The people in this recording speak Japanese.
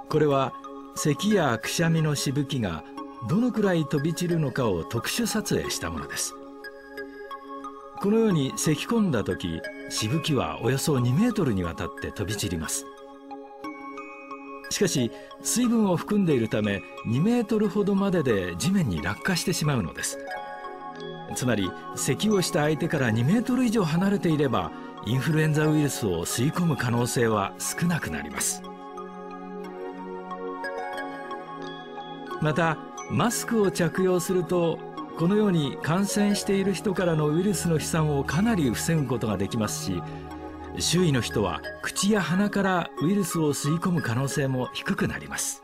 これは咳やくしゃみのしぶきがどのくらい飛び散るのかを特殊撮影したものです。このように咳き込んだ時、しぶきはおよそ2メートルにわたって飛び散ります。しかし水分を含んでいるため2メートルほどまでで地面に落下してしまうのです。つまり咳をした相手から2メートル以上離れていればインフルエンザウイルスを吸い込む可能性は少なくなります。またマスクを着用するとこのように感染している人からのウイルスの飛散をかなり防ぐことができますし、周囲の人は口や鼻からウイルスを吸い込む可能性も低くなります。